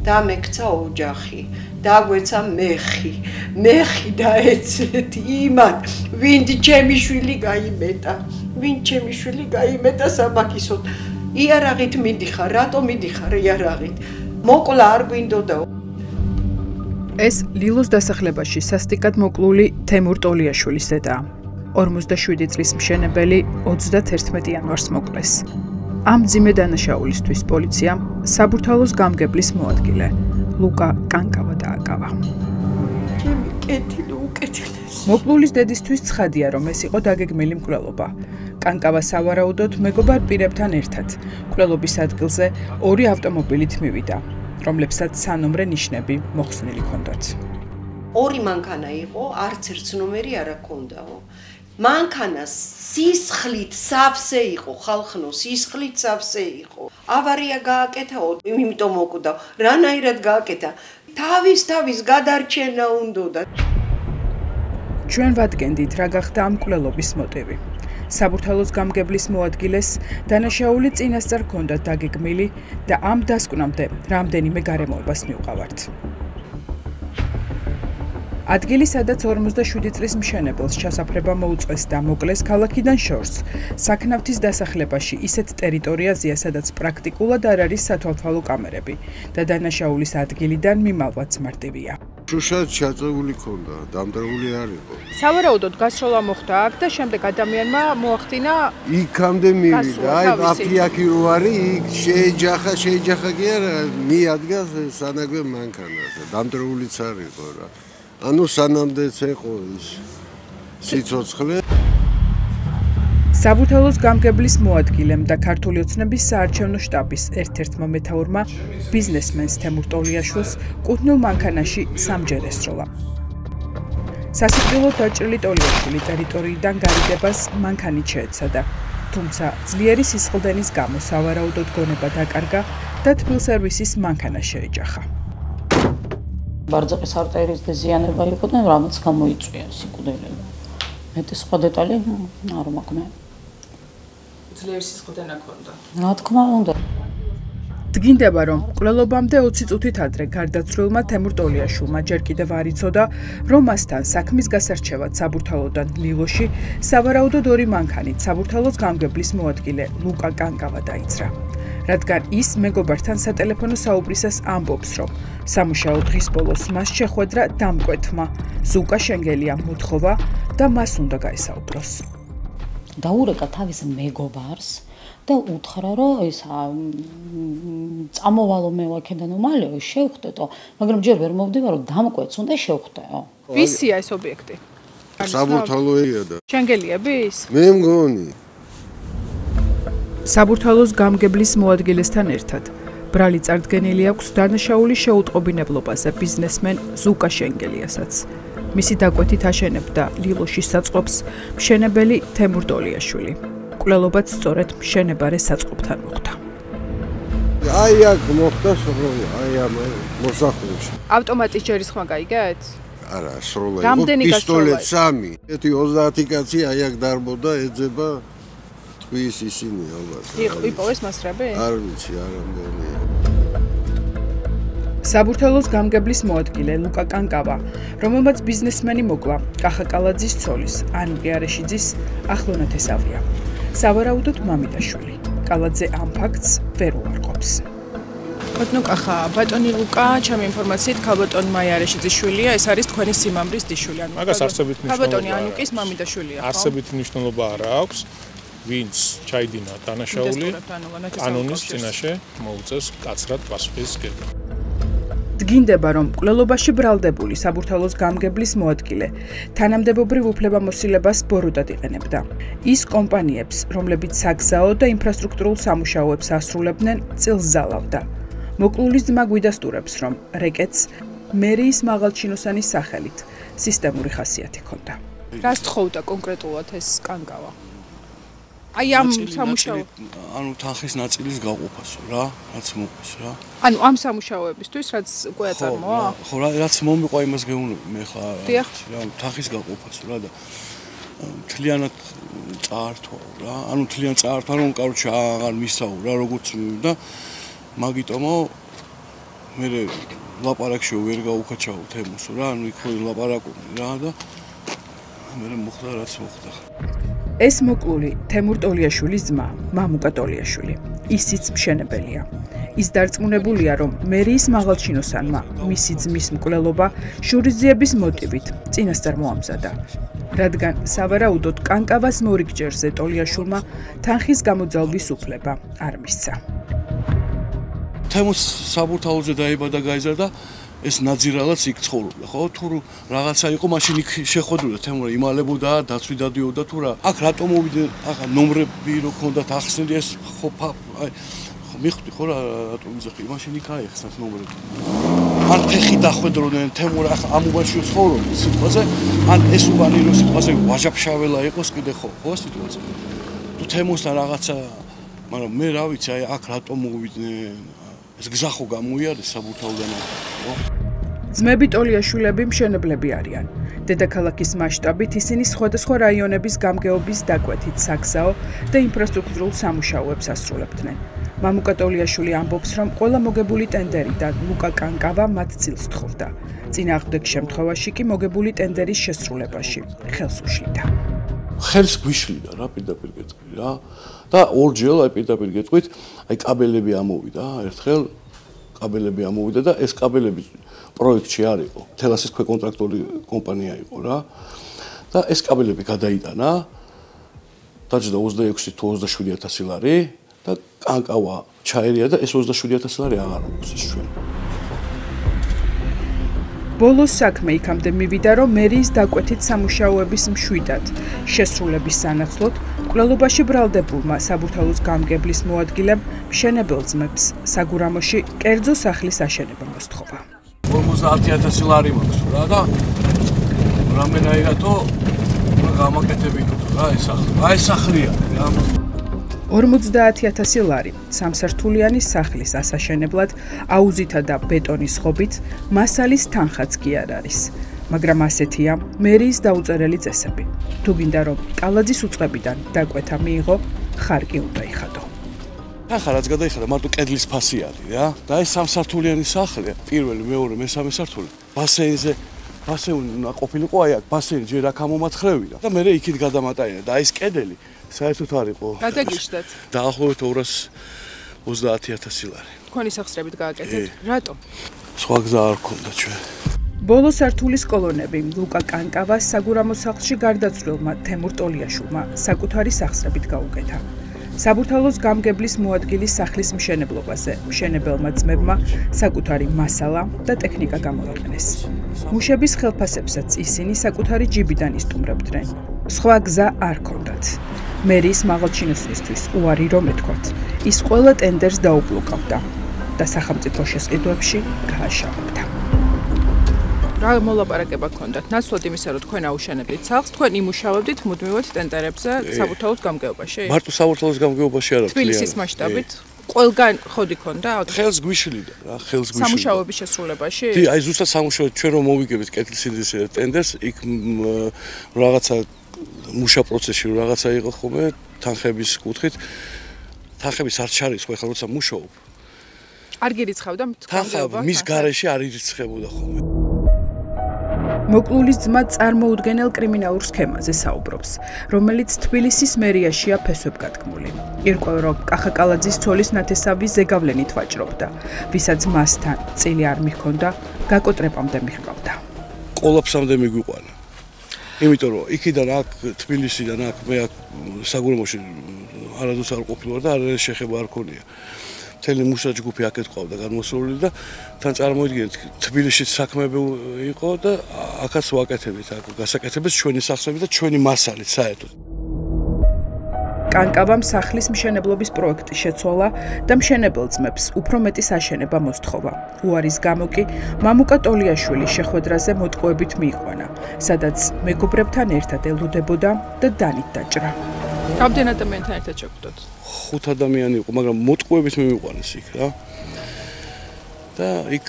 დამექცა ოჯახი, დაგვეცა მეხი დაეცეთ იმან, ვინ ჩემი შვილი გაიმეტა საბაქისოდ. იარაღით მიდიხარ, რატო მიდიხარ იარაღით? მოკლა არ გვინდოდა. ეს ლილოს დასახლებაში სასტიკად მოკლული თემურ ტოლიაშვილის დედაა. 47 წლის მშენებელი 31 იანვარს მოკლეს. ამ მძიმე დანაშაულისთვის პოლიციამ საბურთალოს გამგებლის მოადგილე ლუკა კანკავა დააკავა. მოკლულის დედისთვის ცხადია, რომ ეს იყო დაგეგმილი მკვლელობა. კანკავა სავარაუდოდ მეგობარ პირებთან ერთად მკვლელობის ადგილზე 2 ავტომობილით მივიდა, რომლებსაც სანომრე ნიშნები მოხსნილი ჰქონდათ. 2 მანქანა იყო, არც ერთ ნომერი არ ჰქონდაო. მანქანას სისხლით სავსე იყო, ხალხნო, სისხლით სავსე იყო. ავარია გააკეთაო, იმიტომ მოკვდა. რანაირად გააკეთა? თავის გადარჩენა უნდოდა. ჩვენ ვადგენდით, რა გახდა ამ მკვლელობის მოტივი. საბურთალოს გამგებლის მოადგილეს დანაშაული წინასწარ ჰქონდა დაგეგმილი და ამ დასკვნამდე რამდენიმე გარემოებას მივყავართ. ადგილი, სადაც 47 წლის მშენებელს ჩასაფრება მოუწეს და მოკლეს ქალაქიდან შორს, საქნავთის დასახლებაში ისეთ ტერიტორიაზეა, სადაც პრაქტიკულად არ არის სათვალთვალო კამერები და დანაშაულის ადგილიდან მიმალვაც მარტივია. შუშად ჩაწეული ქონდა, დამტრეული არ იყო. სავარაუდოდ გასროლა მოხდა აქ და შემდეგ ადამიანმა მოახდინა იქამდე მივიდა, აფიაკი რო არის, იქ შეეჯახა კი არა, მიადგა სანაგვე მანქანაზე, დამტრეულიც არ იყო რა. ანუ სანამდეც იყო ის სიცოცხლე. საბურთალოს გამგებლის მოადგილემ და ქართული ოცნების საარჩევნო შტაბის ერთ-ერთმა მეთაურმა ბიზნესმენს თემურ ტოლიაშვილს კუთვნილ მანქანაში სამჯერ ესროლა. სასიკვდილოდ დაჭრილი ტოლიაშვილი ტერიტორიიდან გარიდებას მანქანით შეეცადა, თუმცა ძლიერი სისხლდენის გამო სავარაუდოდ გონება დაკარგა და თბილსერვისის მანქანა შეეჯახა. ბარძოყის არტერიის დაზიანება იყო და რამაც გამოიწვია სიკვდილები. მეტი სხვა დეტალი არ მაქვს. ძლიერი სისხლდენა ჰქონდა. რა თქმა უნდა. დგინდება, რომ მკვლელობამდე 20 წუთით ადრე გარდაცვლილმა თემურ ტოლიაშვილმა ჯერ კიდევ არ იცოდა, რომ მასთან საქმის გასარჩევად საბურთალოდან ლილოში სავარაუდოდ 2 მანქანით საბურთალოს გამგებლის მოადგილე ლუკა კანკავა დაიძრა. რადგან ის მეგობართან სატელეფონო საუბრისას ამბობს, რომ სამუშაო დღის ბოლოს მას შეხვედრა დამკვეთმა ზუკა შენგელიამ მოთხოვა და მას უნდა გაესაუბროს. დაურეკა თავის მეგობარს და უთხრა, რომ ეს წამოვალო მე ვაქედან უმალეო, შევხვდეტო, მაგრამ ჯერ ვერ მოვდივარო, დამკვეთს უნდა შევხვდეო. ვისია ეს ობიექტი? საბურთალოია და შენგელიების? მე მგონი. საბურთალოს გამგებლის მოადგილესთან ერთად ბრალი წარდგენილი აქვს დანაშაული შეუტყობინებლობაზე ბიზნესმენ ზუკა შენგელიასაც. მისი დაკვეთით აშენებდა ლილოშის საწყობს მშენებელი თემურ ტოლიაშვილი. მკვლელობაც სწორედ მშენებარე საწყობთან მოხდა. აი აქ მოხდა სროლა, აი ამ მოსახლეში. ავტომატის ჯერის ხმა გაიგეთ? არა, სროლა იყო პისტოლეთ 3. ერთი 30 კაცი აი აქ დარბოდა, ეძება ტყვის ისინი ალბათ. იპოვეს მასრები? არ ვიცი, არ ამბობია. საბურთალოს გამგებლის მოადგილე ლუკა კანკავა, რომელმაც ბიზნესმენი მოკლა კახაკალაძის ცოლის, ანრი არეშიძის ახლონათესავია. სავარაუდოდ მამიდაშვილი. კალაძე ამ ფაქტს ვერ უარყოფს. ბატონო კახა, ბატონი ლუკა, ჩემი ინფორმაციით ქალბატონ მაია არეშიძის შვილია, ეს არის თქვენი სიმამრის დიშვილი. მაგას არსებით მნიშვნელობა. ქალბატონი ანუკის მამიდაშვილია, ხო? არსებით მნიშვნელობა არ აქვს. ვინც ჩაიდინა დანაშაული, კანონის წინაშე მოუწევს მკაცრად პასუხის გება. დგინდება, რომ მკვლელობაში ბრალდებული საბურთალოს გამგებლის მოადგილე თანამდებობრივ უფლებამოსილებას ბოროტად იყენებდა. ის კომპანიებს, რომლებიც საგზაო და ინფრასტრუქტურულ სამუშაოებს ასრულებდნენ, წილს ზალავდა. მოკლულის ძმა გვიდასტურებს, რომ რეკეტს მერიის მაღალჩინოსანის სახელით სისტემური ხასიათი ჰქონდა. რას თხოვდა კონკრეტულად ეს კანკავა? აი ამ სამუშაო ანუ თანხის ნაწილის გაყოფას რა, რაც მოყვის რა. ანუ ამ სამუშაოებისთვის რაც უკვე აწარმოა? ხო, რაც მომიყვა იმას გეუბნები მე ხა. დიახ. რა, თანხის გაყოფას რა და თლიანად წაართვა რა. ანუ თლიან წაართვა რომ კაროჩე აღარ მისაუ რა, როგორც და მაგიტომო მე ლაპარაკში ვერ გაუხაჩავ თემას რა, ანუ იქ ხო ლაპარაკობდი რა და მე მოხდა რაც მოხდა. ეს მოკლული თემურ ტოლიაშვილის ძმა, მამუკა ტოლიაშვილი, ისიც მშენებელია. ის დარწმუნებულია, რომ მერიის მაღალჩინოსანმა მისი ძმის მკვლელობა შურისძიების მოტივით წინასწარ მოამზადა. რადგან სავარაუდოდ კანკავას მორიგჯერზე ტოლიაშვილმა თანხის გამოძალვის უფლება არ მისცა. თემოს საბურთალოზე დაიბადა გაიზარდა ეს ნაძირალაც იქ ცხოვრობდა, ხო? თუ რაღაცა იყო, მაშინ იქ შეხვედროდა თემო იმალებოდა, დაცვი დადიოდა თუ რა. აქ რატომ მოვიდე, ახლა ნომრები რო ქონდათ ახსნილი ეს ხო აი მიხვდი ხო რა რატომ იძახი, მაშინ იქ აიხსნათ ნომრები. ან ფეხი დახვედროდნენ თემო რა ამ უბანში ცხოვრობდნენ სიტყვაზე, ან ეს უბანი რო სიტყვაზე ვაჟაფშაველა იყოს კიდე ხო სიტყვაზე. თუ თემოსთან რაღაცა, მაგრამ მე რა ვიცი, აი აქ რატომ მოვიდნენ ეს გზა ხო გამოიარეს საბურთალოდან ხო? ძმები ტოლიაშვილები მშენებლები არიან. დედაქალაქის მასშტაბით ისინი სხვადასხვა რაიონების გამგეობის დაკვეთით საგზაო და ინფრასტრუქტურულ სამუშაოებს ასრულებდნენ. მამუკა ტოლიაშვილი ამბობს, რომ ყველა მოგებული ტენდერიდან ლუკა კანკავა მათ წილს თხოვდა. წინააღმდეგ შემთხვევაში კი მოგებული ტენდერის შესრულებაში ხელს უშლიდა. ხელს გვიშლიდა რა პირდაპირ გეტყვი რა და ორჯერ აი პირდაპირ გეტყვით აი კაბელები ამოვიდა ერთხელ კაბელები ამოვიდა და ეს კაბელები პროექტში არ იყო თელასის ქვეკონტრაქტორი კომპანია იყო რა და ეს კაბელები გადაიტანა დაჯდა 26 თუ 27000 ლარი და კანკავა ჩაერია და ეს 27000 ლარი აღარ აქვს ეს ჩვენ ბოლოს საქმე იქამდე მივიდა, რომ მერიის დაკვეთით სამუშაოების მშვიდად შესრულების სანაცვლოდ მკვლელობაში ბრალდებულმა საბურთალოს გამგებლის მოადგილემ მშენებელ ძმებს საგურამოში კერძო სახლის აშენება მოსთხოვა. 50000 ლარი მაქვს რა და რამენაირათო გამაკეთებინო რა ეს სახლი. აი სახლია რა 50000 ლარი სამსართულიანი სახლის ასაშენებლად აუზითა და ბეტონის ხობით მასალის თანხაც კი არ არის. მაგრამ ასეთია მერიის დაუწერელი წესები. თუ გინდა რომ კალაძის უწყებიდან დაკვეთა მიიღო, ხარკი უნდა იხადო. ახლა რაც გადაიხადა მარტო კედლის ფასი არის რა და ეს სამსართულიანი სახლია, პირველი, მეორე, მესამე სართული. ბასეინზე ბასეინი ყოფილიყო აი აქ, ბასეინი ჯერ აქ ამომათხრევიდა და მე იქით გადამატაინა და ეს კედელი საერთოდ არ იყო. გადაგიშდათ. დაახლოებით 220000 ლარი. თქვენი სახსრებით გააკეთეთ. რატომ? სხვა გზა არ ქონდა ჩვენ. ბოლო სართულის კოლონები ლუკა კანკავას საგურამოს სახლში გარდაცვლილმა თემურ ტოლიაშვილმა საკუთარი სახსრებით გაუკეთა. საბურთალოს გამგებლის მოადგილის სახლის მშენებლობაზე მშენებელმა ძმებმა საკუთარი მასალა და ტექნიკა გამოიყენეს. მუშების ხელფასებსაც ისინი საკუთარი ჯიბიდან ისტუმრებდნენ. სხვა გზა არ ქონდათ. მერიის მაღალჩინოსისთვის უარი რომ ეთქვათ, ის ყველა ტენდერს დაუბლოკავდა და სახელმწიფო შესყიდვებში გააშავებდა. რა მოლაპარაკება გქონდათ? ნაცვლად იმისა, რომ თქვენ აუშენებდით სახლს, თქვენ იმუშავებდით მუდმივად ტენდერებზე საბურთალოს გამგეობაში? მარტო საბურთალოს გამგეობაში არა. თბილისის მასშტაბით ყველგან ხოდი ქონდა? ხელს გვიშლიდა რა, ხელს გვიშლიდა. სამუშაოების შესრულებაში? დი, აი ზუსტად სამუშაო ჩვენ რომ მოვიგებთ კეთილსინდისის ტენდერს, იქ რაღაცა მუშა პროცესში რაღაცა იყო ხოლმე თანხების კუთხით. თანხების არ ჩარის ხო, ეხლა როცა მუშაობ. არ გირიცხავდა თანხები მის გარეშე არ ირიცხებოდა ხოლმე. მოკლულის ძმა წარმოუდგენელ კრიმინალურ სქემაზე საუბრობს, რომელიც თბილისის მერიაშია ფესვებგადგმული. ირკვევა, რომ კახა კალაძის ცოლის ნათესავის ზეგავლენით ვაჭრობდა, ვისაც მასთან წილი არ მიჰქონდა, გაკოტრებამდე მიჰყავდა. კოლაფსამდე მიგვიყვანა. იმიტომ რომ იქიდან აქ თბილისიდან აქ მე აქ საგურამოში არადოს არ ყოფილვარ და არ შეხება არ ქონია. მთელი მუშა ჯგუფი აქეთ ყავდა განმოსული და თან წარმოიდგინეთ თბილისში საქმეები იყო და აქაც ვაკეთებით აქ გასაკეთებებს ჩვენი სახსრები და ჩვენი მასალით საერთოდ. კანკავამ სახლის მშენებლობის პროექტი შეცვალა და მშენებელ ძმებს უფრო მეტი საშენება მოსთხოვა. უარის გამო კი მამუკა ტოლიაშვილი შეხვედრაზე მოტყუებით მიიყვანა, სადაც მეგობრებთან ერთად ელოდებოდა და დანით დაჭრა. რამდენ ადამიანთან ერთად შეხვდათ? 5 ადამიანი იყო, მაგრამ მოტყუებით მივიყვანეს იქ რა. და იქ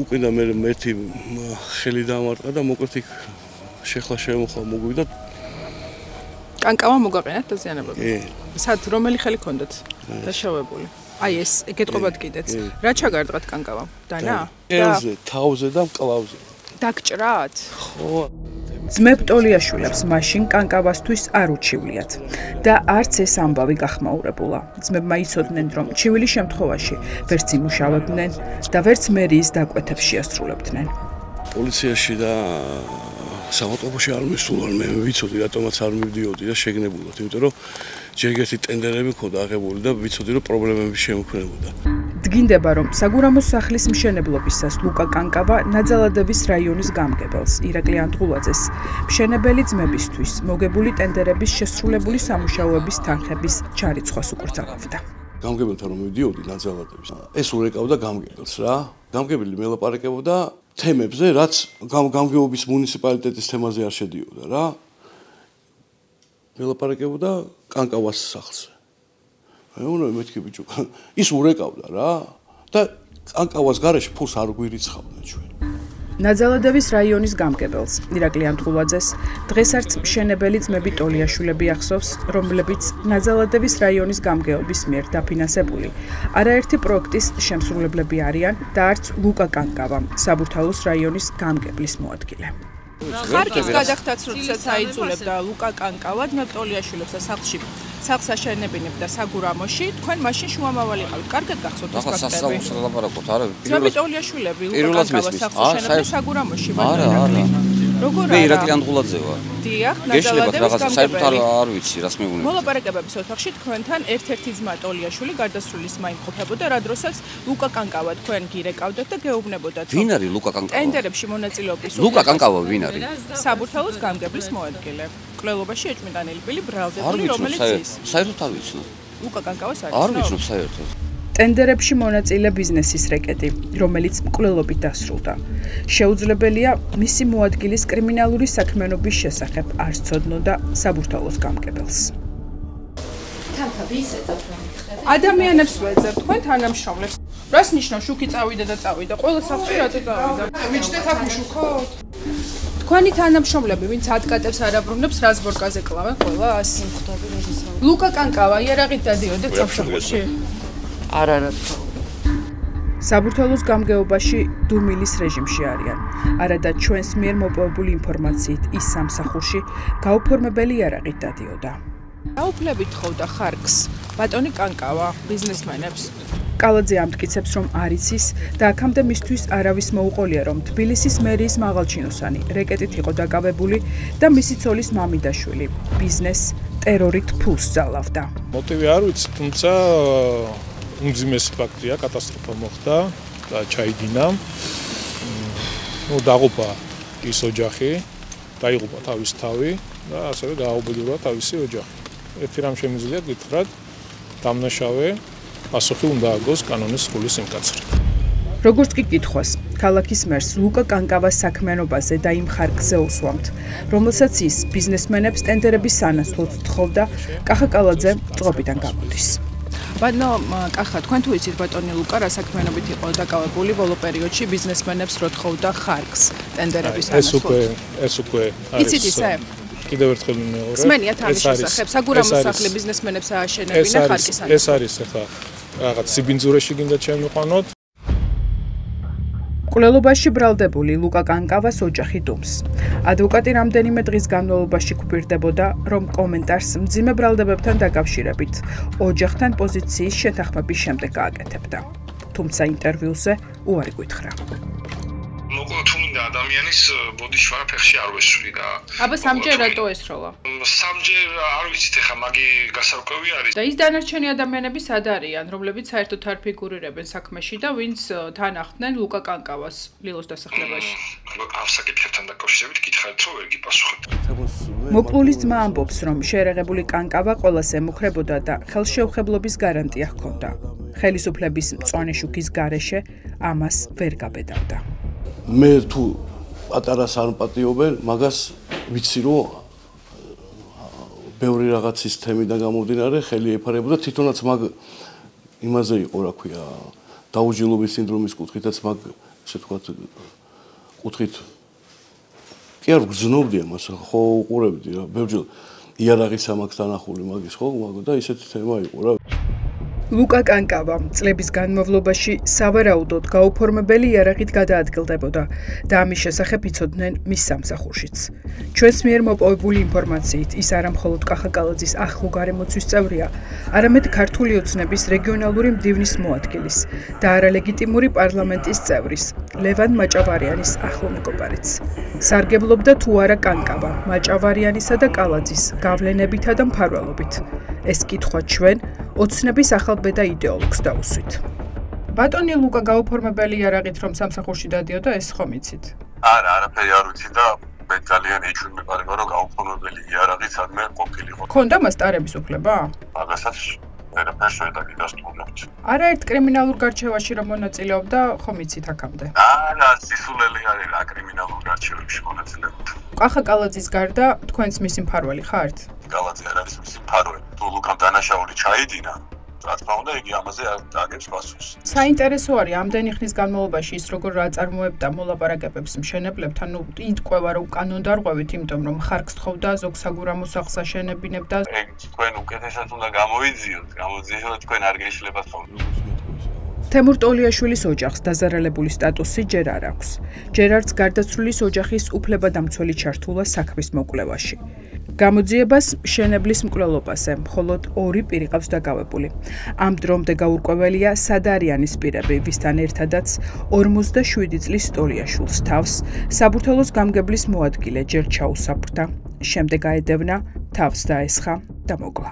უკვე და მე ერთი ხელი დამარტყა და მოკლედ იქ შეხლა შემოხლა მოგვიდა. კანკავა მოგაყენათ დაზიანებები? სად რომელი ხელი ქონდათ დაშავებული? აი ეს გეტყობათ კიდეც. რა ჩაგარდღათ კანკავამ? დანა? ელზე, თავზე და მკლავზე. დაგჭრათ? ხო. ძმებ ტოლიაშვილებს მაშინ კანკავასთვის არ უჩივლიათ და არც ეს ამბავი გახმაურებულა. ძმებმა იცოდნენ, რომ ჩივილის შემთხვევაში ვერც იმუშავებდნენ და ვერც მერიის დაკვეთებს შეასრულებდნენ. პოლიციაში და სამოწყობოში არ მისულან, მე ვიცოდი რატომაც არ მივდიოდი და შეგნებულად, იმიტომ რომ ჯერ ერთი ტენდერები ქონდა აღებული და ვიცოდი რომ პრობლემები შემოქმნებოდა. დგინდება, რომ საგურამოს სახლის მშენებლობისას ლუკა კანკავა ნაძალადების რაიონის გამგებელს ირაკლი ანტღულაძეს მშენებელი ძმებისთვის მოგებული ტენდერების შესრულებული სამუშაოების თანხების ჩარიცხვას უკრძალავდა. გამგებელთან რომ მივდიოდი ნაძალადების, ეს ურეკავდა გამგებელს რა. გამგებელი მელაპარაკებოდა თემებზე, რაც გამგეობის მუნიციპალიტეტის თემაზე არ შედიოდა რა. მელაპარაკებოდა კანკავას სახლზე. მეუბნება მეთქი ბიჭო, ის ურეკავდა რა და კანკავას გარეშე ფულს არ გვირიცხავდა ჩვენ. ნაძალადების რაიონის გამგებელს ირაკლი ანტღულაძეს დღეს არც მშენებელი ძმები ტოლიაშვილები ახსოვს, რომლებიც ნაძალადების რაიონის გამგეობის მიერ დაფინანსებული არაერთი პროექტის შემსრულებლები არიან და არც ლუკა კანკავა, საბურთალოს რაიონის გამგებლის მოადგილე. ხარკის გადახდაც როდესაც აიძულებდა ლუკა კანკავა ძმებ ტოლიაშვილებს და სახლს აშენებინებდა საგურამოში, თქვენ მაშინ შუამავალი ყავით. კარგად გახსოვთ ეს ფაქტები? ძმები ტოლიაშვილები ლუკა კანკავას სახლს აშენებდნენ საგურამოში, არა. როგორ მე ირაკლი ანტღულაძევა. დიახ, ნაძალადების გამგებელი. არ ვიცი, რას მეუბნება. მოლაპარაკებების ოთახში თქვენთან ერთ-ერთი ძმა ტოლიაშვილი გარდაცვლილის ძმა იმყოფებოდა, რა დროსაც ლუკა კანკავა თქვენ გირეკავდათ და გეუბნებოდათ. ვინ არის ლუკა კანკავა? ტენდერებში მონაწილეობის ლუკა კანკავა ვინ არის? საბურთალოს გამგებლის მოადგილე. კვლელობაში ეჭვმიტანილბილი ბრალდებული, რომელიც ის. საერთოდ არ ვიცნობ. ლუკა კანკავას არ ვიცნობ საერთოდ. ტენდერებში მონაწილე ბიზნესის რეკეტი, რომელიც მკვლელობით დასრულდა. შეუძლებელია მისი მოადგილის კრიმინალური საქმიანობის შესახებ არ სცოდნოდა საბურთალოს გამგებელს. ადამიანებს ვეძებ, თქვენ თანამშრომლებს. რას ნიშნავს შუქი წავიდა და წავიდა? ყველა საფრთხე რატო წავიდა? მიჩნდეთ აქ უშუქოთ? თქვენი თანამშრომლები, ვინც ადკატებს არ აბრუნებს, რას ბორკაზე კლავენ ყველას? ლუკა კანკავა იარაღით დადიოდა სამსახურში? არა. საბურთალოს გამგეობაში დუმილის რეჟიმში არიან. არადა ჩვენს მიერ მოპოვებული ინფორმაციით ის სამსახურში გაუფორმებელი იარაღით დადიოდა. გაუფლებით თხოვდა ხარკს ბატონი კანკავა ბიზნესმენებს. კალაძე ამტკიცებს, რომ არ იცის და აქამდე მისთვის არავის მოუყოლია, რომ თბილისის მერიის მაღალჩინოსანი რეკეტით იყო დაკავებული და მისი ცოლის მამიდაშვილი ბიზნეს ტერორით ფულს ძალავდა. მოტივი არ ვიცი, თუმცა უმძიმესი ფაქტია, კატასტროფა მოხდა და ჩაიდინა. დაღუპა ის ოჯახი, დაიღუპა თავის თავი და ასევე გააუბედურა თავისი ოჯახი. ერთი რამ შემიძლია გითხრათ, დამნაშავე პასუხი უნდა აგოს კანონის სხულის სიმკაცრით. როგორც კი კითხვას, ქალაქის მერს ლუკა კანკავას საქმიანობაზე და იმ ხარკზე უსვამთ, რომელსაც ის ბიზნესმენებს ტენდერების სანაცვლოდ თხოვდა, კახა კალაძე წყობიდან გამოდის. ბატონო კახა, თქვენ თუ იცით ბატონი ლუკა რა საქმიანობით იყო დაკავებული ბოლო პერიოდში ბიზნესმენებს რო თხოვდა ხარკს ტენდერების სანაცვლოდ? ეს უკვე არის. იცით ისე? კიდევ ერთხელ მეორე. სმენიათ ამის შესახებ, საგურამოს სახლი ბიზნესმენებს ააშენებინა ხარკის სანაცვლოდ. ეს არის ახლა რაღაც სიბინძურეში გინდა ჩემიყვანოთ. კვლელობაში ბრალდებული ლუკა კანკავას ოჯახი დუმს. ადვოკატი რამდენიმე დღის განმავლობაში გვპირდებოდა, რომ კომენტარს მძიმე ბრალდებებთან დაკავშირებით ოჯახთან პოზიციის შეთანხმების შემდეგ გააკეთებდა. თუმცა ინტერვიუზე უარი გითხრა. მოკლედ თუ მინდა ადამიანის ბოდიშვარა ფეხში არ ვესვრი და აბა სამჯერ რატო ესროლა? სამჯერ არ ვიცით ახლა მაგი გასარკვევი არის. და ის დანარჩენი ადამიანები სად არიან, რომლებიც საერთოდ არ ფიგურირებენ საქმეში და ვინც თან ახდნენ ლუკა კანკავას ლილოს დასახლებაში? ამ საკითხებთან დაკავშირებით გითხარით, რომ ვერ გიპასუხებთ. მოკლულის ძმა ამბობს, რომ შეერაღებული კანკავა ყველას ემუქრებოდა და ხელშეუხებლობის გარანტია ჰქონდა. ხელისუფლების მწვანე შუქის გარეშე ამას ვერ გაბედავდა. მე თუ პატარას არ მპატიობენ, მაგას ვიცი რომ ბევრი რაღაცის თემიდან გამომდინარე ხელი ეფარებოდა თვითონაც მაგ იმაზე იყო, რა ქვია, დაუჯილობის სინდრომის კუთხითაც მაგ ესე ვთქვათ კუთხით კი არ გრძნობდი ამას, ხო უყურებდი რა, ბევრჯერ იარაღის ამაკს თანახული მაგის ხო, მაგ და ისეთი თემა იყო რა. ლუკა კანკავა წლების განმავლობაში სავარაუდოდ გაუფორმებელი იარაღით გადაადგილდებოდა და ამის შესახებ იცოდნენ მის სამსახურშიც. ჩვენს მიერ მოპოვებული ინფორმაციით ის არა მხოლოდ კახაკალაძის ახლო გარემოცვის წევრია, არამედ ქართული ოცნების რეგიონალური მდივნის მოადგილის და არალეგიტიმური პარლამენტის წევრის, ლევან მაჭავარიანის ახლო მეგობარიც. სარგებლობდა თუ არა კანკავა, მაჭავარიანისა და კალაძის გავლენებითა და მფარველობით. ეს კითხვა ჩვენ ოცნების ახალბედა იდეოლოგს დაუსვით. ბატონი ლუკა გაუფორმებელი იარაღით რომ სამსახურში დადიოდა, ეს ხომ იცით? არა, არაფერი არ ვიცი და მე ძალიან ეჩვენებარება რომ გაუფორმებელი იარაღით სადმე ყოფილიყო. ქონდა მას ტარების უფლება? მაგასაც ვერაფერს ვერ დაგიდასტურებთ. არაერთ კრიმინალურ გარჩევაში რომ მონაწილეობდა, ხომ იცით აქამდე? არა, სისულელი არის რა კრიმინალურ გარჩევებში მონაწილეობდა. კახაკალაძის გარდა თქვენს მისი მფარველი ხართ? კალაძე არ არის მისი მფარველი. თუ ლუკამ დანაშაული ჩაიდინა, რა თქმა უნდა, იგი ამაზე არ დაგებს პასუხს. საინტერესო არის ამდენი ხნის განმავლობაში ის როგორ აწარმოებდა მოლაპარაკებებს მშენებლებთან, იტყვევა რომ კანონდარღვევით, იმიტომ რომ ხარკს თხოვდა ზოგ საგურამო სახლს აშენებინებდა. ეგ თქვენ უკეთესად უნდა გამოიძიოთ, გამოძიოთ თქვენ არ გეშლებათ ხოლმე. თემურ ტოლიაშვილის ოჯახს დაზარალებული სტატუსი ჯერ არ აქვს. ჯერ არც გარდაცვლილის ოჯახის უფლებადამცველი ჩართულა საქმის მოკვლევაში. გამოძიებას მშენებლის მკვლელობაზე მხოლოდ 2 პირი ყავს დაკავებული. ამ დრომდე გაურკვეველია სადარიანის პირები, ვისთან ერთადაც 47 წლის ტოლიაშვილს თავს საბურთალოს გამგებლის მოადგილე ჯერ ჩაუსაფრდა, შემდეგ აედევნა, თავს დაესხა და მოკლა.